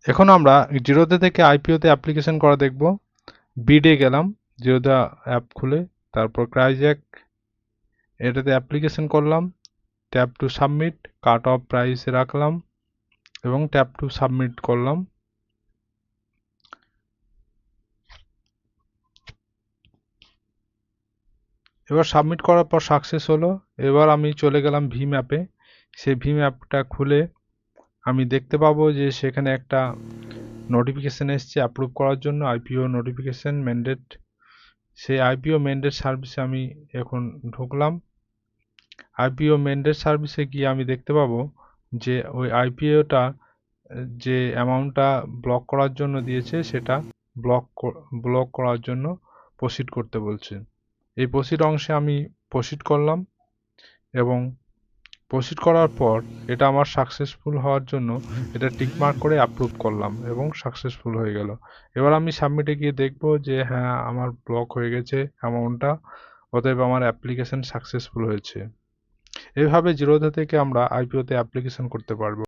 এখন আমরা জিরোদা থেকে আইপিওতে অ্যাপ্লিকেশন করা দেখব। বিডে গেলাম, জিরোদা অ্যাপ খুলে, তারপর ক্রাইজ্যাক এটাতে অ্যাপ্লিকেশন করলাম, tap to submit, cut off প্রাইসে রাখলাম এবং ট্যাপ টু সাবমিট করলাম। এবার সাবমিট করার পর সাকসেস হলো। এবার আমি চলে গেলাম ভি ম্যাপে। সেই ভি ম্যাপটা খুলে আমি দেখতে পাবো যে সেখানে একটা নোটিফিকেশান এসছে অ্যাপ্রুভ করার জন্য, আইপিও নোটিফিকেশান ম্যান্ডেট। সেই আইপিও ম্যান্ডেট সার্ভিসে আমি এখন ঢুকলাম। আইপিও ম্যান্ডেট সার্ভিসে গিয়ে আমি দেখতে পাবো যে ওই আইপিওটা যে অ্যামাউন্টটা ব্লক করার জন্য দিয়েছে সেটা ব্লক করার জন্য প্রসিড করতে বলছে। এই প্রসিড অংশে আমি প্রসিড করলাম এবং প্রসিড করার পর এটা আমার সাকসেসফুল হওয়ার জন্য এটা টিকমার্ক করে অ্যাপ্রুভ করলাম এবং সাকসেসফুল হয়ে গেল। এবার আমি সাবমিটে গিয়ে দেখব যে হ্যাঁ আমার ব্লক হয়ে গেছে অ্যামাউন্টটা, অতএব আমার অ্যাপ্লিকেশন সাকসেসফুল হয়েছে। এভাবে জিরোধা থেকে আমরা আইপিওতে অ্যাপ্লিকেশন করতে পারবো।